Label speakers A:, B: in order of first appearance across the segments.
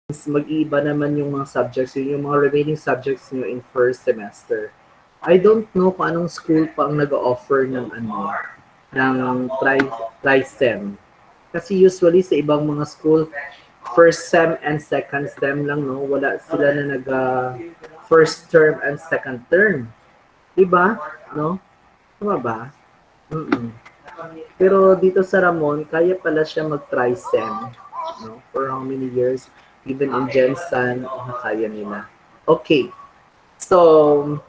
A: mag-iiba naman yung mga subjects, yung mga remaining subjects nyo in first semester. I don't know kung anong school pa ang nag-offer ng ng tri-sem. Kasi usually sa ibang mga school, first sem and second sem lang, no? Wala sila na first term and second term. Diba? No? Tama ba? Mm-mm. Pero dito sa Ramon, kaya pala siya mag-tri-sem. No? For how many years? Even in Jensen, kaya nila. Okay. So,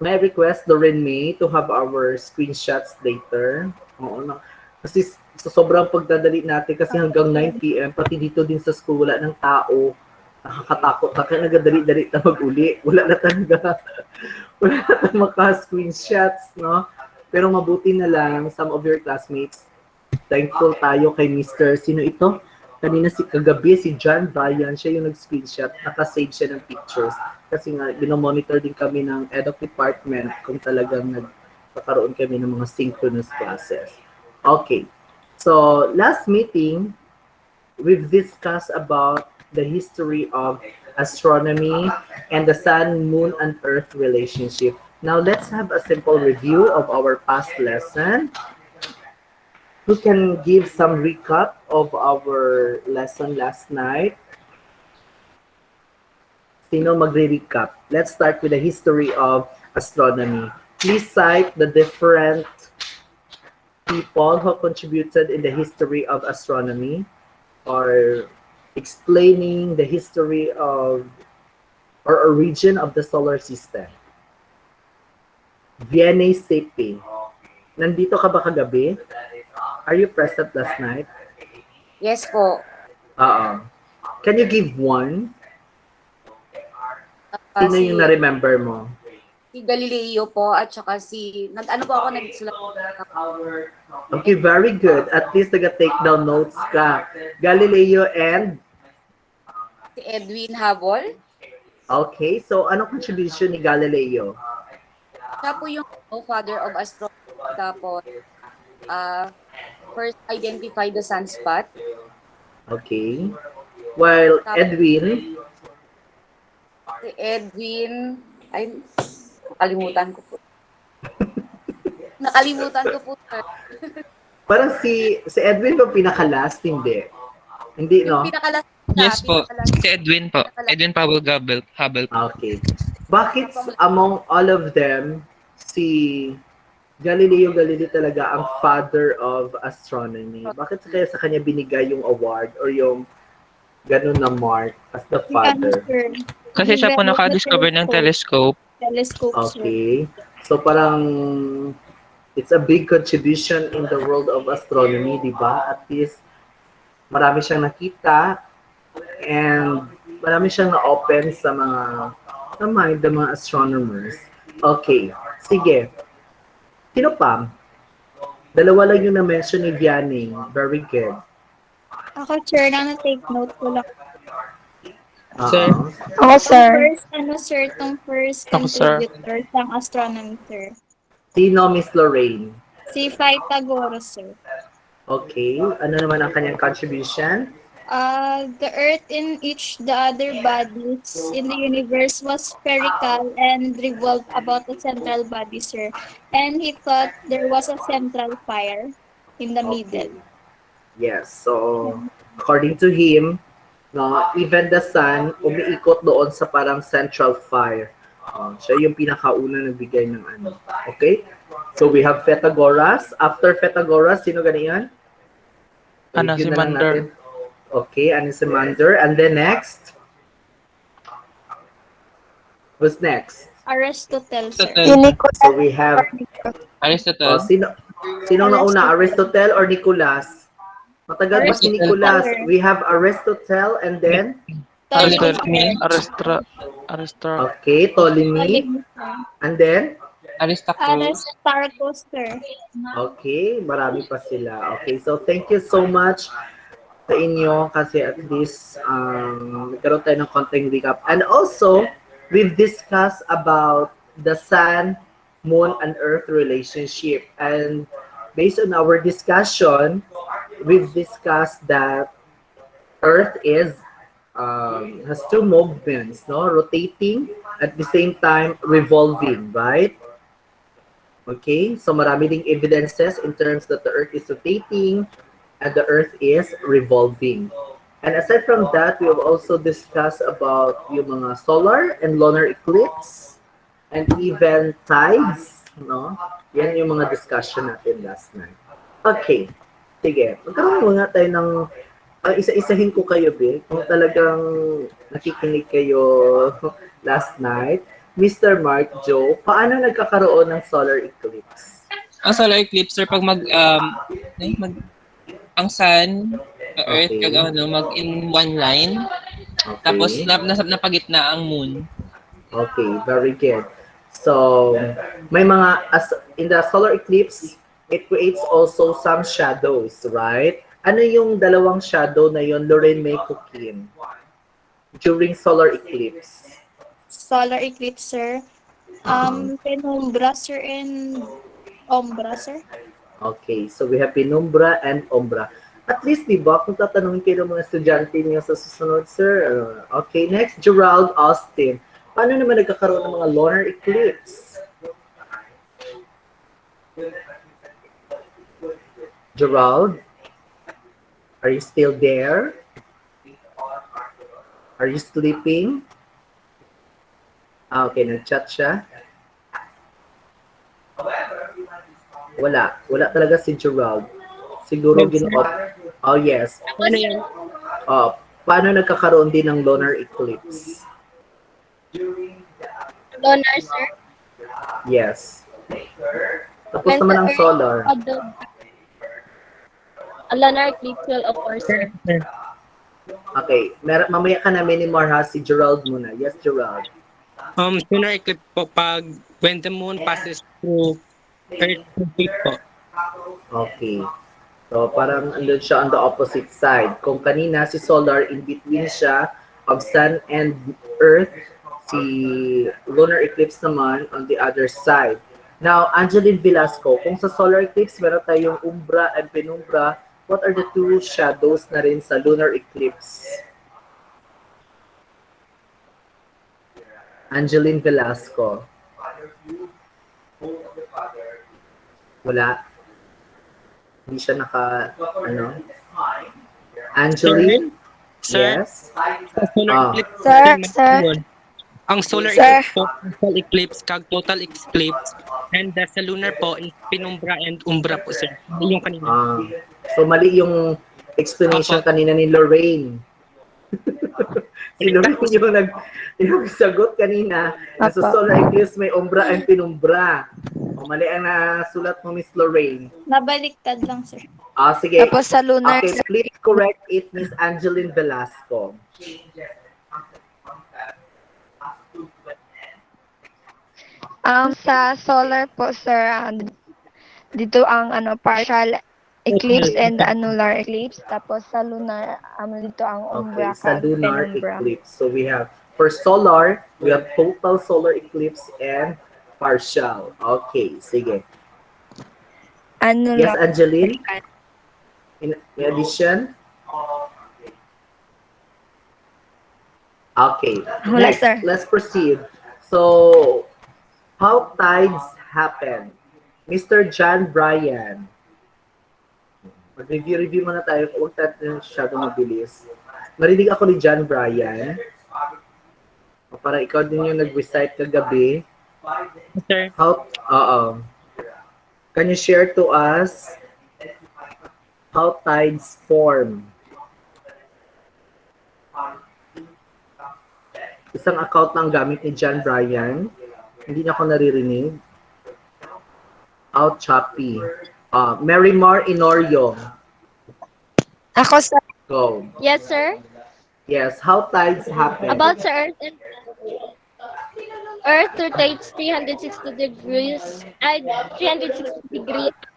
A: may I request Doreen May to have our screenshots later. Oo na. Kasi sa sobrang pagdadali natin, kasi hanggang 9 p.m., pati dito din sa school, wala ng tao. Nakakatakot na kaya nagadali-dali na mag-uli. Wala na talaga. Wala na talaga maka-screenshots, no? Pero mabuti na lang, some of your classmates, thankful tayo kay Mr. Sino ito? Kanina kagabi, si John Bryan, siya yung nag-screenshot, nakasave siya ng pictures. Kasi nga, binomonitor din kami ng EDOC department kung talagang nagkakaroon kami ng mga synchronous classes. Okay. So, last meeting, we've discussed about the history of astronomy and the sun, moon, and earth relationship. Now, let's have a simple review of our past lesson. Who can give some recap of our lesson last night? Sino magre-recap? Let's start with the history of astronomy. Please cite the different people who contributed in the history of astronomy or explaining the history of or origin of the solar system. Vianney Sepe. Nandito ka ba kagabi? Are you present last night?
B: Yes po.
A: Can you give one? Sino yung na-remember mo?
B: Si Galileo po at saka ano po ako nagsulat.
A: Okay, very good. At least nag-take down notes ka. Galileo and?
B: Si Edwin Hubble.
A: Okay, so anong contribution ni Galileo?
B: Siya po yung father of astronomy. Tapos, first identify the sunspot.
A: Okay. While Edwin?
B: Si Edwin, ay, nakalimutan ko po. Nakalimutan ko po, sir.
A: Parang si Edwin ba pinaka-last? Hindi. Hindi, no?
B: Yung pinaka-last.
C: Yes po. Si Edwin po. Edwin Powell Hubble.
A: Okay. Bakit among all of them, si Galileo Galilei talaga ang father of astronomy? Bakit kaya sa kanya binigay yung award or yung ganun na mark as the father?
C: Kasi siya po naka-discover ng telescope.
A: Okay. So parang it's a big contribution in the world of astronomy, di ba? At least marami siyang nakita and marami siyang na-open sa mind ng mga astronomers. Okay. Sige. Sino pa? Dalawa lang yung na-mention ni Vianney. Very good.
D: Ako, sir, na-take note ko lang.
C: Sir?
D: Ako, sir. Itong first
C: Ako, sir.
D: contributor ng astronomy, sir.
A: Sino, Miss Lorraine?
D: Si Pythagoras, sir.
A: Okay. Ano naman ang kanyang contribution?
D: The Earth in each the other bodies in the universe was spherical and revolved about a central body, sir. And he thought there was a central fire in the middle.
A: Yes. So, according to him, no, even the sun, umiikot doon sa parang central fire. Siya yung pinakauna nagbigay ng ano. Okay? So, we have Pythagoras. After Pythagoras, sino ganiyan?
C: Anaximander.
A: Okay, Anaximander. And then next? Who's next?
D: Aristotle, sir.
A: So, we have...
C: Aristotle.
A: Sino nauna? Aristotle or Nicolas? Matagal ba si Nicolas? We have Aristotle and then?
C: Ptolemy.
A: Okay, Ptolemy. And then?
D: Aristarchus, sir.
A: Okay, marami pa sila. Okay, so thank you so much sa inyo kasi at least nagkaroon tayo ng konting recap. And also, we've discussed about the sun, moon, and earth relationship. And based on our discussion, we've discussed that earth is has two movements, no? Rotating at the same time revolving, right? Okay, so marami ding evidences in terms that the Earth is rotating and the Earth is revolving. And aside from that, we have also discussed about yung mga solar and lunar eclipse and even tides, no? Yan yung mga discussion natin last night. Okay, sige. Magkaroon muna tayo ng isa-isahin ko kayo, Bill, kung talagang nakikinig kayo last night. Mr. Mark, Joe, paano nagkakaroon ng solar eclipse?
C: Ang solar eclipse, sir, pag ang sun, earth,
A: Okay.
C: mag in one line, tapos
A: Okay.
C: napagitna ang moon.
A: Okay, very good. So, may mga, as in the solar eclipse, it creates also some shadows, right? Ano yung dalawang shadow na yun, Lorraine May Cookin, during solar eclipse?
D: Solar eclipse, sir. Penumbra, sir, and Ombra, sir.
A: Okay, so we have penumbra and umbra. At least, di ba, kung tatanungin kayo ng mga estudyante niyo sa susunod, sir. Okay, next, Gerald Austin. Paano naman nagkakaroon ng mga lunar eclipse? Gerald? Are you still there? Are you sleeping? Okay, nag-chat siya. Wala. Wala talaga si Gerald. Siguro Oh, yes.
C: Ano yan?
A: Paano nagkakaroon din ng lunar eclipse?
E: Lunar, sir.
A: Yes. Tapos naman ang solar.
E: A lunar eclipse will occur, sir.
A: Okay. Mamaya ka na minimore ha. Si Gerald muna. Yes, Gerald.
F: Lunar eclipse po pag when the moon passes through Earth's orbit po.
A: Okay. So, parang andun siya on the opposite side. Kung kanina si solar, in between siya of sun and earth, si lunar eclipse naman on the other side. Now, Angeline Velasco, kung sa solar eclipse, meron tayong umbra and penumbra, what are the two shadows na rin sa lunar eclipse? Angeline Velasco. Wala. Hindi siya Angeline?
F: Sir?
A: Yes.
F: Solar eclipse.
E: Sir.
F: Ang solar
E: Sir.
F: eclipse po, total eclipse, kag total eclipse. And sa lunar po, is penumbra and umbra po, sir. Yung kanina.
A: So mali yung explanation kanina ni Lorraine. Si Lorraine yung sagot kanina. Sa solar eclipse may umbra and penumbra. Mali ang nasulat mo, Miss Lorraine.
D: Nabaliktad lang, sir.
A: Sige.
E: Tapos sa lunar,
A: Okay, please correct it, Miss Angeline Velasco.
E: sa solar po, sir, dito ang partial eclipse and the annular eclipse. Tapos sa lunar, dito ang
A: Okay,
E: umbra
A: sa
E: kag
A: lunar
E: penumbra.
A: eclipse. So we have, for solar, we have total solar eclipse and partial. Okay, sige. Yes,
E: Annular.
A: Angeline? In addition? Okay.
E: Wala,
A: Next,
E: sir.
A: let's proceed. So, how tides happen? Mr. John Bryan. Mag-review muna tayo. Huwag natin masyado mabilis. Marinig ako ni John Bryan. Para ikaw din yung nag-recite kagabi.
F: Sir,
A: Can you share to us how tides form? Isang account lang gamit ni John Bryan. Hindi niya ako naririnig. Out choppy. Mary Mar Inorio.
E: Ako, sir.
A: Go.
E: Yes, sir.
A: Yes, how tides happen?
E: About sa Earth and Earth rotates 360 degrees every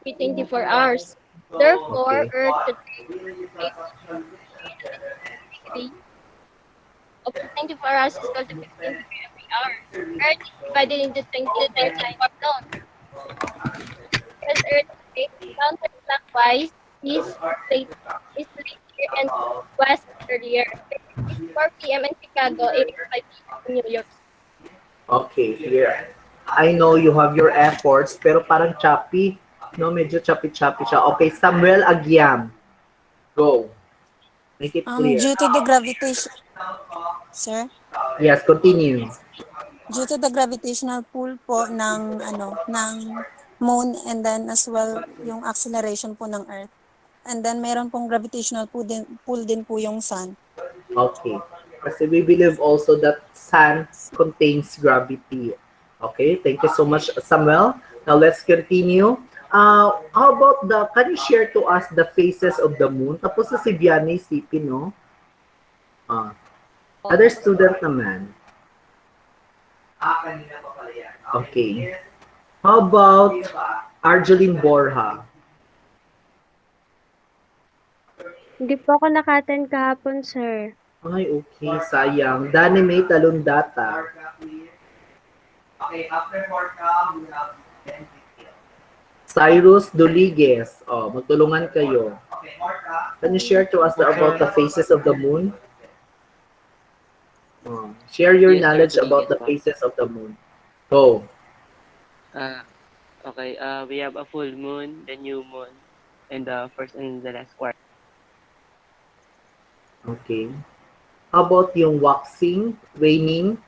E: 24 hours. Therefore,
A: Okay.
E: Earth rotates 360 of 24 hours is called the 15 degree every hour. Earth is divided into 20 time zones. As Earth rotates counterclockwise, east later and west earlier. 4 p.m. in Chicago, 8:05 p.m. in New York.
A: Okay, here. I know you have your efforts, pero parang choppy. No, medyo choppy-choppy siya. Okay, Samuel Agiam. Go. Make it clear.
G: Due to the gravitation, sir,
A: Yes, continue.
G: due to the gravitational pull po ng moon and then as well yung acceleration po ng earth. And then meron pong gravitational pull din po yung sun.
A: Okay. Kasi we believe also that sand contains gravity. Okay, thank you so much, Samuel. Now let's continue. How about can you share to us the phases of the moon? Tapos na si Vianney Sipi, no? Other student naman. Okay. How about Arjeline Borja?
H: Hindi po ako naka-attend kahapon, sir.
A: Ay, okay. Sayang. Dani May Talundata. Cyrus Doliges. Oh, magtulungan kayo. Can you share to us about the phases of the moon? Oh, share your
I: Yes,
A: knowledge
I: sir,
A: about the
I: Doliges
A: phases of the moon. Go.
I: Okay, we have a full moon, the new moon, and the first and the last quarter.
A: Okay. How about yung waxing, waning?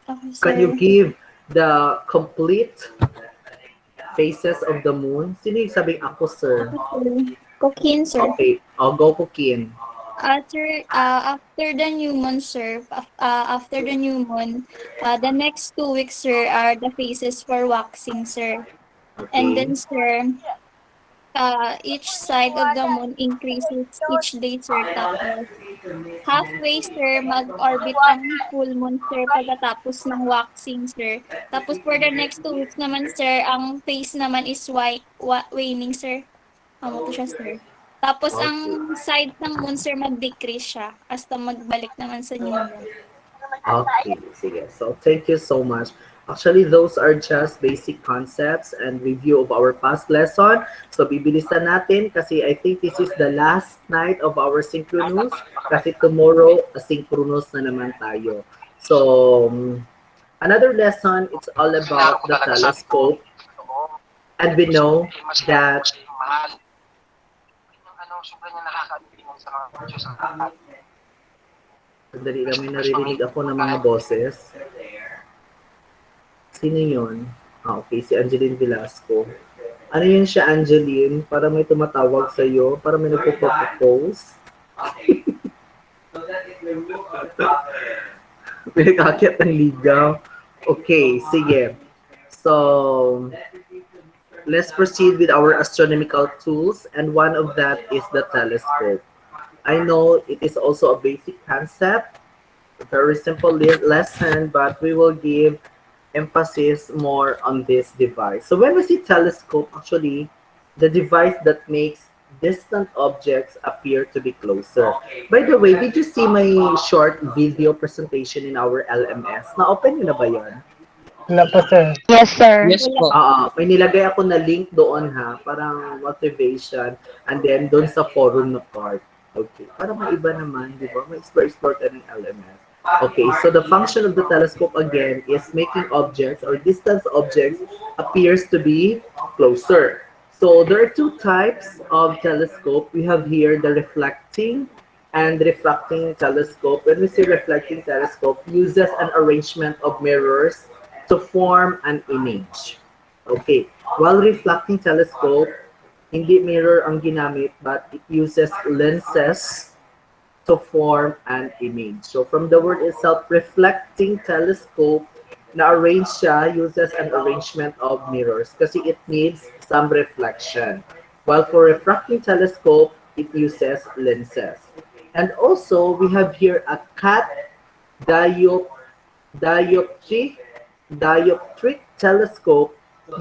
D: Okay,
A: Can you
D: sir.
A: give the complete phases of the moon? Sino yung sabing ako, sir?
D: Cooking, sir.
A: Okay. I'll go cooking.
D: After the new moon, sir, after the new moon, the next 2 weeks, sir, are the phases for waxing, sir. And
A: Okay.
D: then, sir, each side of the moon increases each day, sir. Tapos, halfway, sir, mag-orbit ang full moon, sir, pagkatapos ng waxing, sir. Tapos, for the next 2 weeks naman, sir, ang phase naman is waning, sir. Amo to siya, sir. Tapos, ang side ng moon, sir, mag-decrease siya hasta magbalik naman sa new moon.
A: Okay. Sige. So, thank you so much. Actually, those are just basic concepts and review of our past lesson. So, bibilisan natin kasi I think this is the last night of our synchronous kasi tomorrow, asynchronous na naman tayo. So, another lesson, it's all about the telescope. And we know that sandali lang, may naririnig ako ng mga boses. Sino yun? Okay, si Angeline Velasco. Ano yun siya, Angeline? Para may tumatawag sa'yo? Para may nagpo-propose? May nag-akyat ng ligaw. Okay, sige. So, let's proceed with our astronomical tools, and one of that is the telescope. I know it is also a basic concept, a very simple lesson, but we will give emphasis more on this device. So when we see telescope, actually, the device that makes distant objects appear to be closer. By the way, did you see my short video presentation in our LMS? Na-open nyo na ba yun?
J: Wala po, sir.
H: Yes, sir.
C: Yes po.
A: May nilagay ako na link doon ha, parang motivation, and then doon sa forum na part. Okay, para maiba naman, di ba? May explore ka ng LMS. Okay, so the function of the telescope again is making objects or distant objects appears to be closer. So there are two types of telescope. We have here the reflecting and refracting telescope. When we say reflecting telescope, uses an arrangement of mirrors to form an image. Okay, while reflecting telescope, hindi mirror ang ginamit, but it uses lenses to form an image. So from the word itself, reflecting telescope, na-arrange siya, uses an arrangement of mirrors kasi it needs some reflection. While for refracting telescope, it uses lenses. And also, we have here a cat dioptric telescope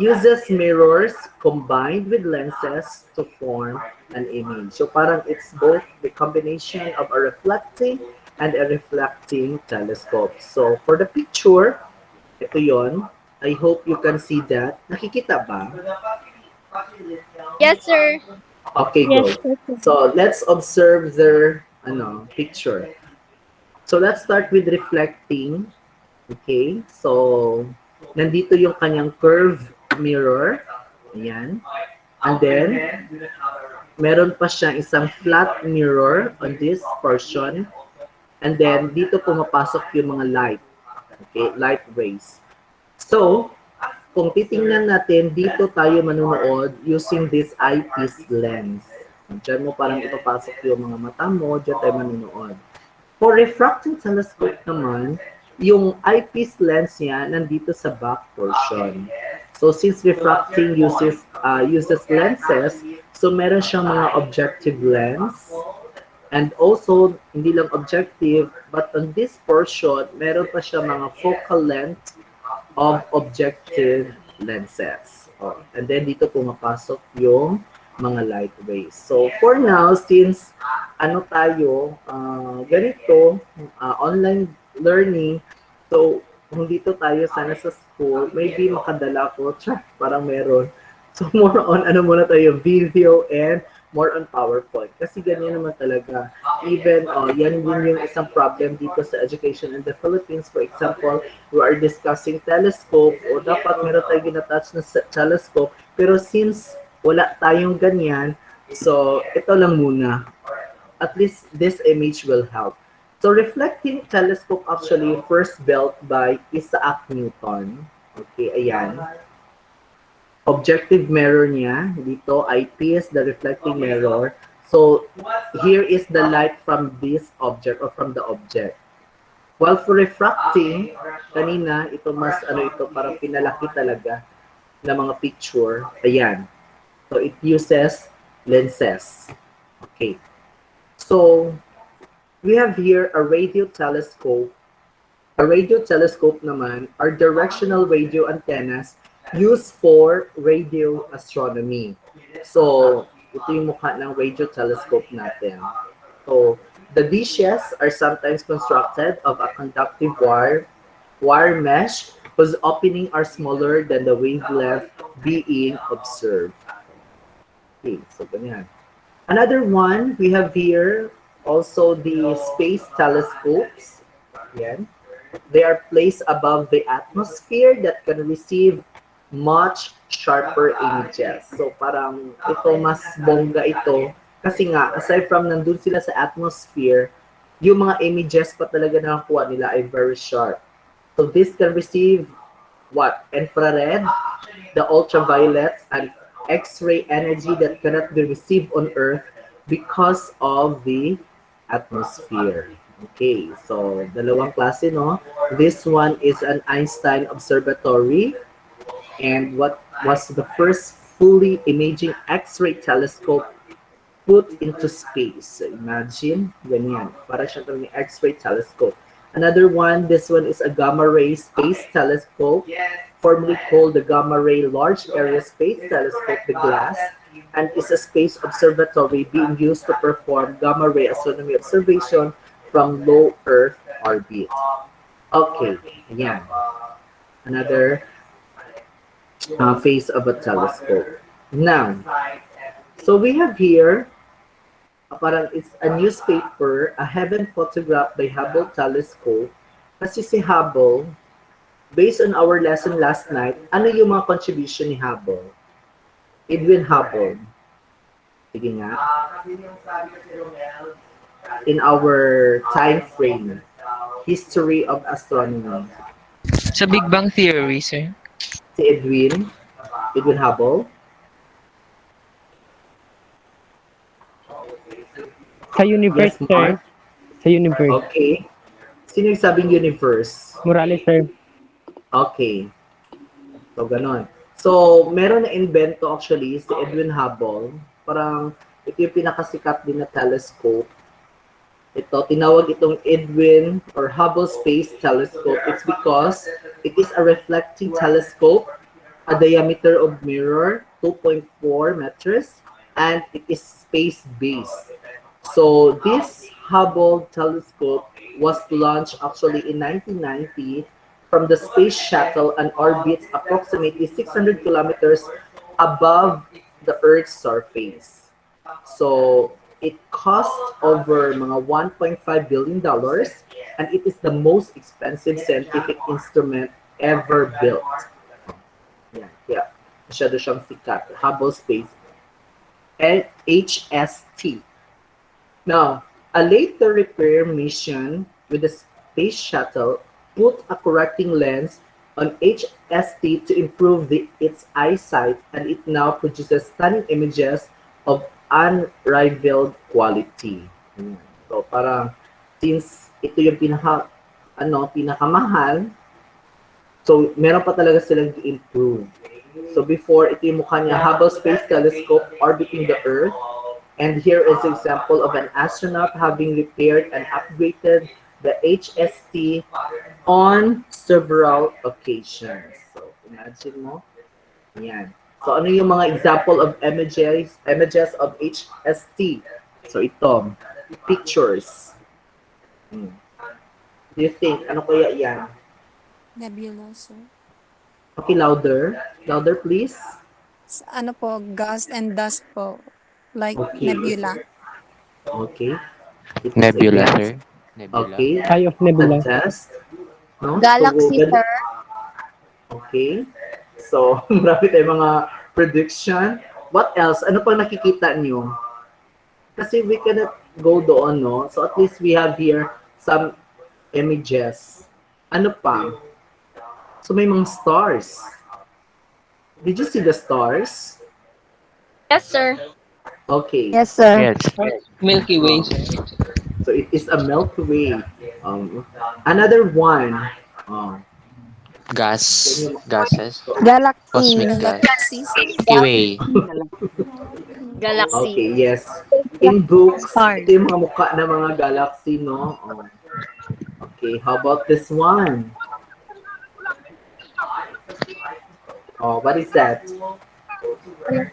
A: uses mirrors combined with lenses to form an image. So parang it's both the combination of a reflecting and a reflecting telescope. So for the picture, ito yon. I hope you can see that. Nakikita ba?
E: Yes, sir.
A: Okay,
H: Yes,
A: good.
H: yes.
A: So let's observe their picture. So let's start with reflecting. Okay, so nandito yung kanyang curved mirror. Ayan. And then, meron pa siyang isang flat mirror on this portion. And then, dito pumapasok yung mga light. Okay, light rays. So, kung titingnan natin, dito tayo manunood using this eyepiece lens. Diyan mo parang ipapasok yung mga mata mo, diyan tayo manunood. For refracting telescope naman, yung eyepiece lens niya nandito sa back portion. So since refracting uses lenses, so meron siyang mga objective lens. And also, hindi lang objective, but on this portion, meron pa siya mga focal length of objective lenses. Oh, and then dito pumapasok yung mga light rays. So for now, since ganito, online learning, so kung dito tayo sana sa school, maybe makadala ko, parang meron. So more on muna tayo, video and more on PowerPoint. Kasi ganyan naman talaga. Even, yan din yung isang problem dito sa education in the Philippines. For example, we are discussing telescope o dapat meron tayo ginatouch na telescope. Pero since wala tayong ganyan, so ito lang muna. At least this image will help. So reflecting telescope actually first built by Isaac Newton. Okay, ayan. Objective mirror niya, dito, eyepiece, the reflecting mirror. So, here is the light from this object or from the object. While for refracting, kanina, ito mas, ito, parang pinalaki talaga na mga picture. Ayan. So, it uses lenses. Okay. So, we have here a radio telescope. A radio telescope naman are directional radio antennas used for radio astronomy. So, ito yung mukha ng radio telescope natin. So, the dishes are sometimes constructed of a conductive wire mesh whose opening are smaller than the wavelength being observed. Okay, so ganyan. Another one, we have here also the space telescopes. Yan. They are placed above the atmosphere that can receive much sharper images. So parang ito mas bongga ito kasi nga aside from nandun sila sa atmosphere, yung mga images pa talaga na nakuha nila ay very sharp. So this can receive what? Infrared, the ultraviolet, and X-ray energy that cannot be received on Earth because of the atmosphere. Okay, so dalawang klase, no? This one is an Einstein Observatory. And what was the first fully imaging X-ray telescope put into space? So imagine, ganyan. Para siya ng X-ray telescope. Another one, this one is a gamma ray space telescope, formerly called the Gamma Ray Large Area Space Telescope, the GLASS, and is a space observatory being used to perform gamma ray astronomy observation from low Earth orbit. Okay, ayan. Another face of a telescope. Now, so we have here, parang it's a newspaper, a heaven photograph by Hubble telescope. Kasi si Hubble, based on our lesson last night, ano yung mga contribution ni Hubble? Edwin Hubble. Sige nga. In our time frame, history of astronomy.
C: Sa Big Bang Theory, sir.
A: Si Edwin Hubble.
F: Sa universe,
A: Yes,
F: sir.
A: Mark?
F: Sa universe.
A: Okay. Sino yung sabing universe?
F: Morales, sir.
A: Okay. So, ganon. So, meron na invento actually si Edwin Hubble. Parang ito yung pinakasikat din na telescope. Ito, tinawag itong Edwin or Hubble Space Telescope. It's because it is a reflecting telescope, a diameter of mirror, 2.4 meters, and it is space-based. So this Hubble telescope was launched actually in 1990 from the Space Shuttle and orbits approximately 600 kilometers above the Earth's surface. So, it cost over mga $1.5 billion and it is the most expensive scientific instrument ever built. Yan, kaya masyado siyang sikat. Hubble Space HST. Now, a later repair mission with the space shuttle put a correcting lens on HST to improve its eyesight, and it now produces stunning images of unrivaled quality. So, parang since ito yung pinakamahal, so meron pa talaga silang i-improve. So before, ito yung mukha niya, Hubble Space Telescope orbiting the Earth. And here is an example of an astronaut having repaired and upgraded the HST on several occasions. So imagine mo, yan. So ano yung mga example of images of HST? So ito, pictures. Do you think, ano kaya yan?
G: Nebula, sir.
A: Okay, louder. Louder, please.
G: Ano po, gas and dust po. Like
A: Okay.
G: nebula.
A: Okay. It is
J: Nebula,
A: a gas.
J: sir. Nebula.
A: Okay.
F: Eye of nebula.
A: Adjust. No?
B: Galaxy,
A: So,
B: sir.
A: okay. So, marami tayong mga prediction. What else? Ano pang nakikita niyo? Kasi we cannot go doon, no? So, at least we have here some images. Ano pa? So, may mga stars. Did you see the stars?
E: Yes, sir.
A: Okay.
B: Yes, sir.
J: Yes.
C: Milky Way.
A: So, it is a Milky Way. Another one.
J: Gases.
B: Galaxy.
J: Cosmic gas.
G: Galaxies.
J: Iway.
B: Galaxy.
A: Okay, yes. In books,
B: Stars.
A: ito yung mga mukha ng mga galaxy, no? Okay, how about this one? Oh, what is that?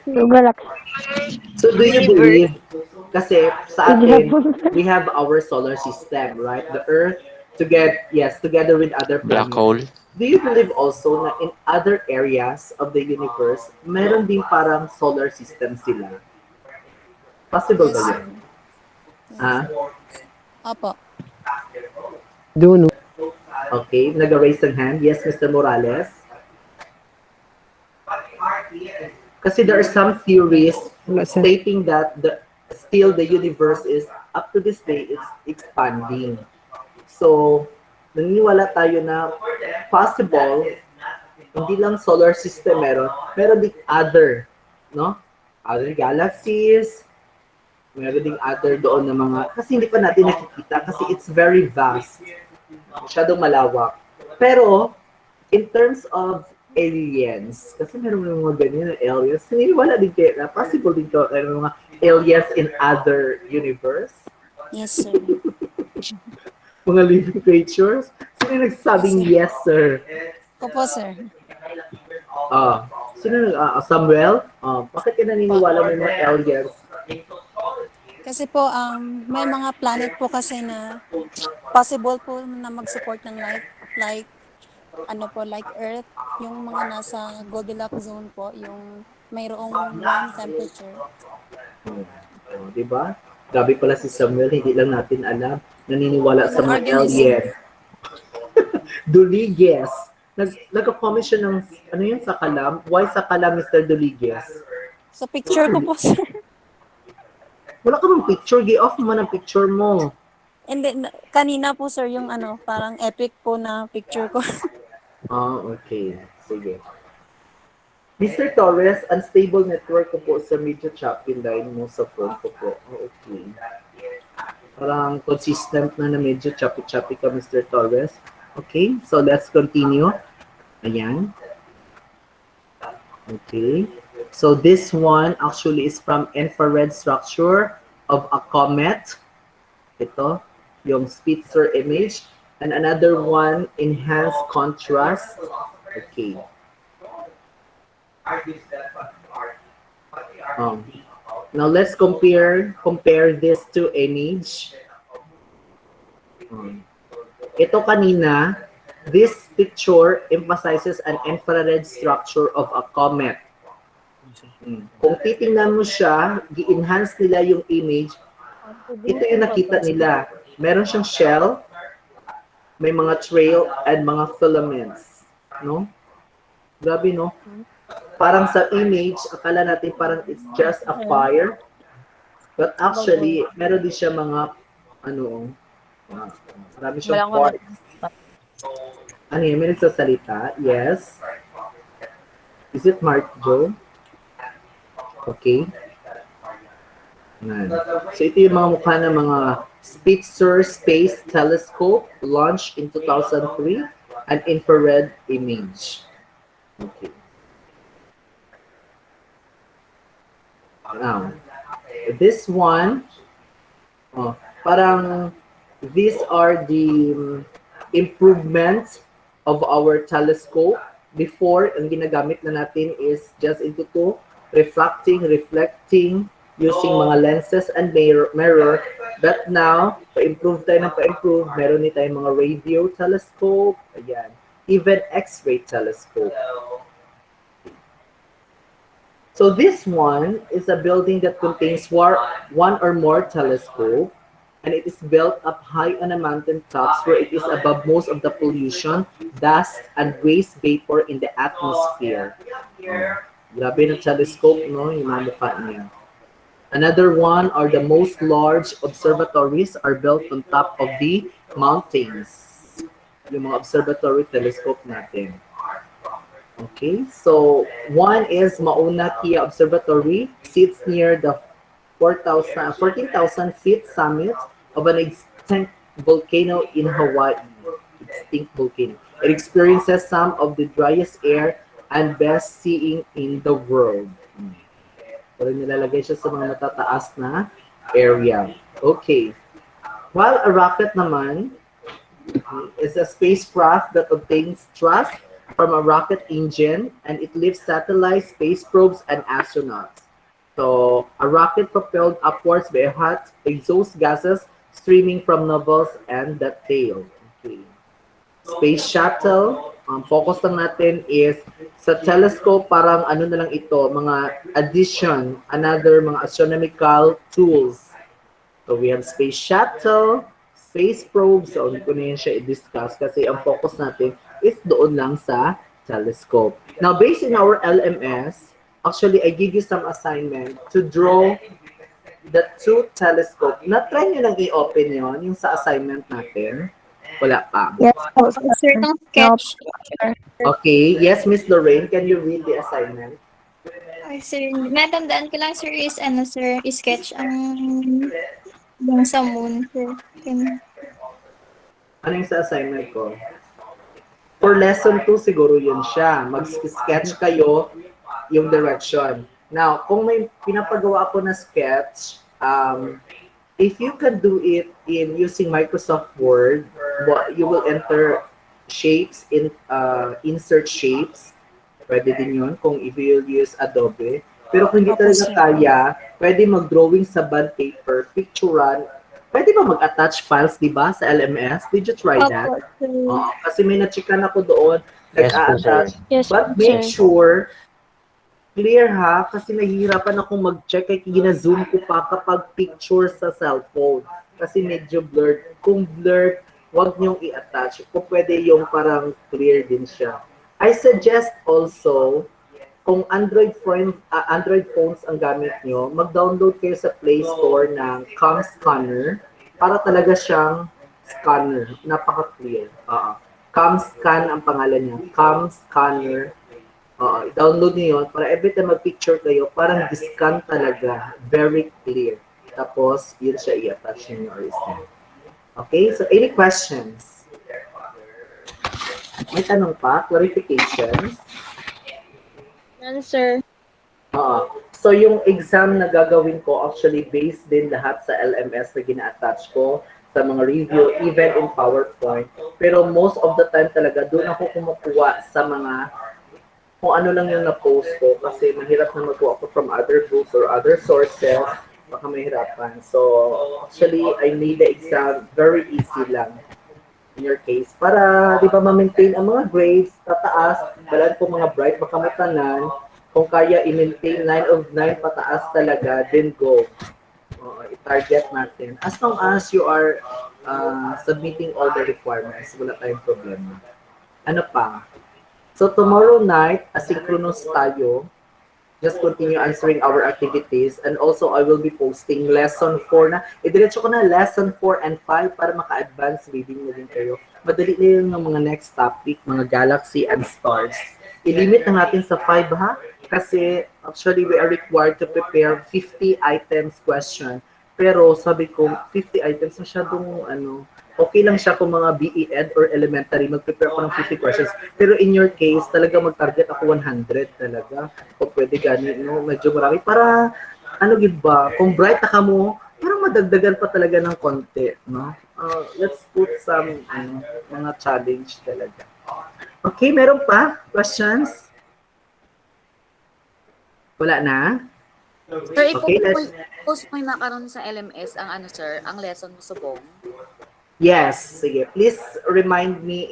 B: Galaxy.
A: So do you believe, kasi sa atin, we have our solar system, right? The Earth, together with other planets.
J: Black hole.
A: Do you believe also na in other areas of the universe, meron din parang solar system sila? Possible
G: Yes,
A: ba
G: sir.
A: yun? Ah?
G: Opo.
F: Duno.
A: Okay, nag-raise ng hand. Yes, Mr. Morales. Kasi there are some theories stating that still the universe is, up to this day, it's expanding. So, naniniwala tayo na possible, hindi lang solar system meron ding other, no? Other galaxies, meron ding other doon na mga, kasi hindi pa natin nakikita kasi it's very vast. Masyadong malawak. Pero, in terms of aliens, kasi meron mga ganyan na aliens, naniniwala din kayo na possible din kayo mga aliens in other universe.
G: Yes, sir.
A: Mga living creatures. Sino nagsabing yes, sir?
G: Opo, sir.
A: Sino Samuel? Bakit ka naniniwala may mga aliens?
G: Kasi po, may mga planet po kasi na possible po na mag-support ng life. Like, like Earth, yung mga nasa Goldilocks zone po, yung mayroong warm temperature.
A: Diba? Grabe pala si Samuel, hindi lang natin alam. Naniniwala sa mga
G: Organism.
A: alien. Duliges. Nag-comment siya ng, sa kalam? Why sa kalam, Mr. Duliges?
G: So, picture ko po, sir.
A: Wala ka bang picture? Gi-off mo ng picture mo.
G: And then, kanina po, sir, yung parang epic po na picture ko.
A: Okay. Sige. Mr. Torres, unstable network ko po sa media chopping line mo sa phone ko po. Okay. Parang consistent na medyo choppy-choppy ka, Mr. Torres. Okay, so let's continue. Ayan. Okay. So this one actually is from infrared structure of a comet. Ito, yung Spitzer image. And another one, enhanced contrast. Okay. Now let's compare this to image. Ito kanina, this picture emphasizes an infrared structure of a comet. Kung titingnan mo siya, gi-enhance nila yung image, ito yung nakita nila. Meron siyang shell, may mga trail, and mga filaments. No? Grabe, no? Parang sa image, akala natin parang it's just a fire. But actually, meron din siya mga, marami siyang parts. Ano yun? May nagsasalita? Yes. Is it Mark Joe? Okay. So ito yung mga mukha ng mga Spitzer Space Telescope launched in 2003, an infrared image. Okay. Now, this one, parang these are the improvements of our telescope. Before, ang ginagamit na natin is just into two, reflecting, using mga lenses and mirror. But now, pa-improve tayo ng pa-improve. Meron din tayong mga radio telescope. Ayan. Even X-ray telescope. So this one is a building that contains one or more telescope, and it is built up high on a mountain tops where it is above most of the pollution, dust, and waste vapor in the atmosphere. Grabe ng telescope, no? Yung mga mukha niya. Another one are the most large observatories are built on top of the mountains. Yung mga observatory telescope natin. Okay, so one is Mauna Kea Observatory, sits near the 14,000 feet summit of an extinct volcano in Hawaii. Extinct volcano. It experiences some of the driest air and best seeing in the world. Pero nilalagay siya sa mga matataas na area. Okay. While a rocket naman is a spacecraft that obtains thrust from a rocket engine and it lifts satellites, space probes, and astronauts. So, a rocket propelled upwards by hot exhaust gases streaming from nozzles and the tail. Okay. Space shuttle, focus lang natin is sa telescope, parang ano na lang ito, mga addition, another mga astronomical tools. So we have space shuttle, space probe, so hindi ko na yun siya i-discuss kasi ang focus natin is doon lang sa telescope. Now, based in our LMS, actually, I give you some assignment to draw the two telescope. Na-try nyo lang i-open yun, yung sa assignment natin. Wala pa.
D: Yes, certain sketch.
A: Okay. Yes, Miss Lorraine, can you read the assignment?
D: Ay, sir, natandaan ko lang, sir, is ano, sir, sketch ang yung sa moon, sir.
A: Ano yung sa assignment ko? For lesson 2, siguro yun siya. Mag-sketch kayo yung direction. Now, kung may pinapagawa ako na sketch, if you can do it in using Microsoft Word, you will enter shapes, insert shapes. Pwede din yun kung if you use Adobe. Pero kung hindi talaga kaya, pwede mag-drawing sa bond paper, picturean. Pwede ba mag-attach files, di ba, sa LMS? Did you try that? Kasi may na-checkan ako doon, nag-a-attach.
H: Yes,
A: But make sure, clear ha, kasi nahihirapan akong mag-check kaya gina-zoom ko pa kapag picture sa cellphone. Kasi medyo blurred. Kung blurred, huwag niyong i-attach. Kung pwede yung parang clear din siya. I suggest also, kung Android phones ang gamit nyo, mag-download kayo sa Play Store ng Cam Scanner para talaga siyang scanner. Napaka-clear. Cam Scan ang pangalan niya. Cam Scanner. I-download niyo yun para every time mag-picture kayo, parang discan talaga. Very clear. Tapos, yun siya i-attach niyo or snap. Okay? So, any questions? May tanong pa? Clarifications?
H: Answer.
A: So, yung exam na gagawin ko, actually, based din lahat sa LMS na gina-attach ko sa mga review, even in PowerPoint. Pero most of the time talaga, doon ako kumukuha sa mga kung ano lang yung na-post ko kasi mahirap na magawa ko from other books or other sources, baka mahirapan. So, actually, I made the exam very easy lang in your case. Para, di ba, ma-maintain ang mga grades, tataas, balan po mga bright, baka matanan, Kung kaya i-maintain 9 of 9 pataas talaga, then go. I-target natin. As long as you are submitting all the requirements, wala tayong problema. Ano pa? So tomorrow night, asynchronous tayo. Just continue answering our activities. And also, I will be posting lesson 4 na. Idiretso ko na lesson 4 and 5 para maka-advance reading na din kayo. Madali na yung mga next topic, mga galaxy and stars. I-limit na natin sa 5 ha? Kasi actually, we are required to prepare 50 items question. Pero sabi ko, 50 items masyadong okay lang siya kung mga BE Ed or elementary, mag-prepare ko ng 50 questions. Pero in your case, talaga mag-target ako 100 talaga. O pwede gani, no? Medyo marami. Para, ba, kung bright na ka mo, parang madagdagan pa talaga ng konti, no? Let's put some, mga challenge talaga. Okay, meron pa? Questions? Wala na?
B: Sir,
A: Okay,
B: post mo yung makaroon sa LMS ang sir, ang lesson mo subong.
A: Yes, sige. Please remind me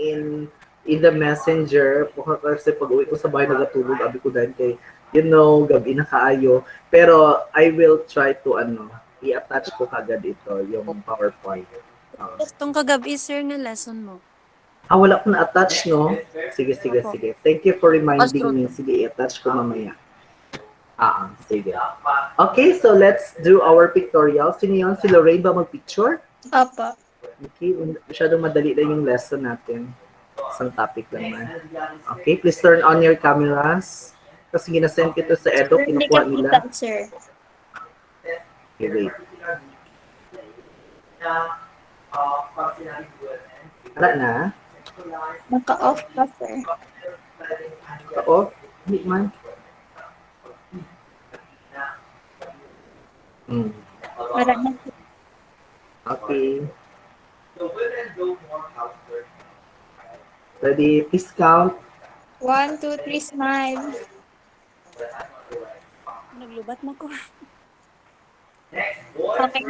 A: in the messenger. Kasi pag uwi ko sa bahay nagatulog, abi ko dahil kay, gabi na kaayo. Pero I will try to, i-attach ko kagad ito, yung PowerPoint.
G: Itong kagabi, sir, nga lesson mo.
A: Wala ko na-attach, no? Sige. Thank you for reminding me. Sige, i-attach ko mamaya. Sige. Okay, so let's do our pictorial. Sino yun? Si Lorraine ba mag-picture?
D: Apa.
A: Okay, masyadong madali na yung lesson natin. Isang topic lang na. Okay, please turn on your cameras. Kasi ginasend ko sa Edo, kinukuha nila.
D: Sir.
A: Okay, wait. Wala na?
D: Naka-off ka, sir.
A: Naka-off? Hindi man.
D: Para na.
A: Okay. Ready? Please count.
D: 1, 2, 3, smile.
G: Naglubat mo ko.
D: Okay.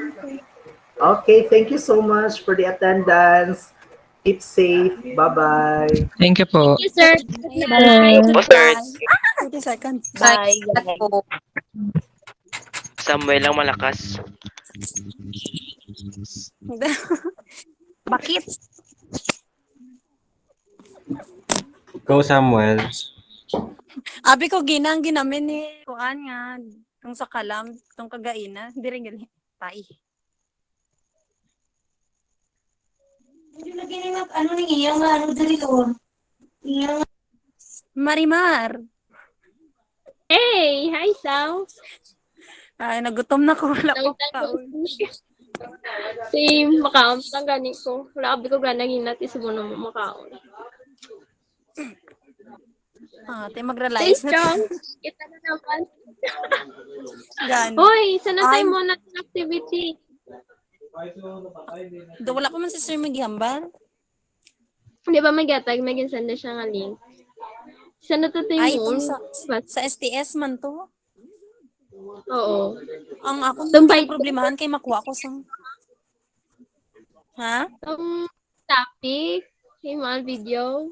A: Okay, thank you so much for the attendance. Keep safe. Bye-bye.
C: Thank you po.
E: Thank you, sir.
G: Bye.
J: Bye.
G: 30 seconds.
B: Bye.
J: Samuel lang malakas.
G: Bakit?
K: Go, Samuel.
G: Abi ko ginamin ni kuan nga tong sa kalam, tong kagaina, dire gali. Tai. Hindi lagi ni ning iyang diri doon. Iyang Marimar.
E: Hey, hi, Sam.
G: Ay, nagutom na ko. Wala ko kaon.
E: Same, makaon lang gani ko. Wala abi ko ganang hinat isubo na makaon.
G: Tayo
E: Stay
G: mag-realize
E: strong. Kita na naman.
G: Gani.
E: Hoy, sana tayo
G: Ay.
E: muna ng activity.
G: Do wala pa man si Sir Magihambal.
E: Di ba may gatag, may ginsend na siya nga link. Sana to tayo
G: Ay,
E: mo.
G: itong sa STS man to.
E: Oo.
G: Ang akong
E: Tumbay
G: problemahan kay makuha ko sang Ha?
E: Ang topic, yung mga video.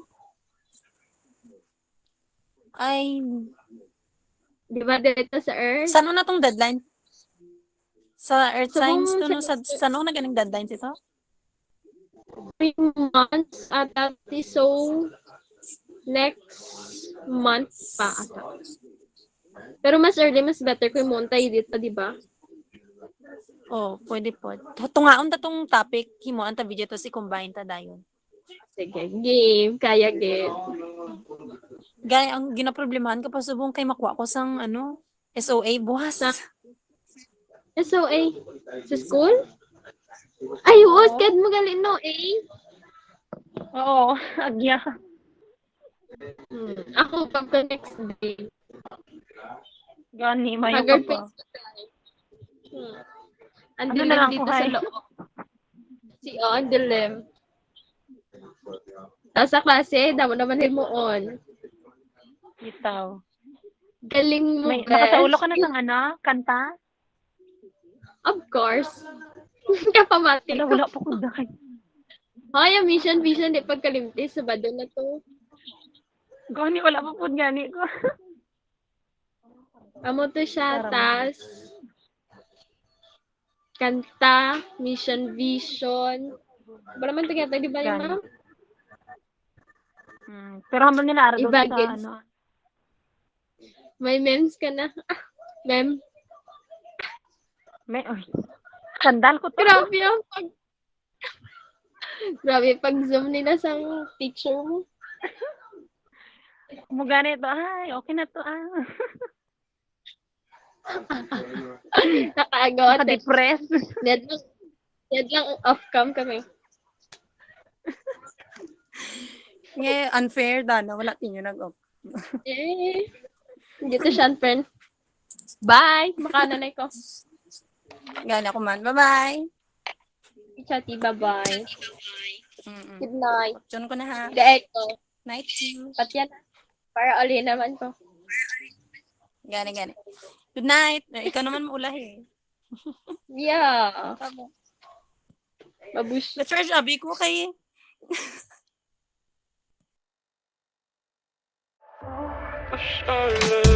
G: Ay,
E: Di ba dito sa Earth?
G: saan na tong deadline? Sa Earth
E: So,
G: Science
E: kung
G: to no, saan na ganing deadlines ito?
E: 3 months at that is so next month pa ata. Pero mas early, mas better kung monta dito, di ba?
G: Oh, pwede po. Tungaon ta tong topic, himuan ta video to si combine ta dayon.
E: Sige, game. Kaya game.
G: Gaya ang ginaproblemahan ko pa subong kay makuha ko sang SOA buwas.
E: SOA? Sa school? Ay, what? Kad mo galing no, eh?
G: Oo, agya.
E: Ako pagka next day.
G: Gani, mayo ka
E: Haggard
G: pa.
E: face ko tayo. Ang
G: Ano
E: dilim
G: na lang
E: dito
G: ko,
E: sa
G: hay?
E: loob. Ang dilim. Tapos sa klase, damo naman himuon.
G: Bitaw.
E: Galing mo,
G: May
E: besh.
G: nakasaulo ka na sang kanta?
E: Of course. Kapamati ko.
G: Wala pa ko dahil.
E: Ay, ang vision, di pagkalimtis. Sabado na to.
G: Gani, wala pa po gani ko.
E: Amo to siya,
G: Para
E: tas kanta, mission, vision. Wala man tigata, di ba,
L: Gani.
E: ma'am?
L: Pero hambal nila araw sa
E: Ibagin.
L: ano.
E: May memes ka na. Mem.
L: May, oy. Sandal ko to.
E: Grabe ang Grabe, pag zoom nila sa picture mo.
L: Mo ganito. Ay, okay na to.
E: Nakaagot.
L: Naka-depress.
E: Dead lang off-cam kami.
G: Yeah, unfair na wala tinyo nag-op.
E: Dito siya, friend. Bye! Makananay ko.
G: Gani ako man. Bye-bye.
E: Chati, bye-bye. Good night.
G: Diyan ko na ha.
E: Dahil ko.
G: Night to.
E: Pati yan. Para uli naman ko.
G: Gani. Good night. Ikaw naman maulahi.
E: Yeah. Babush.
G: Na-charge abi ko kay
J: Charlotte.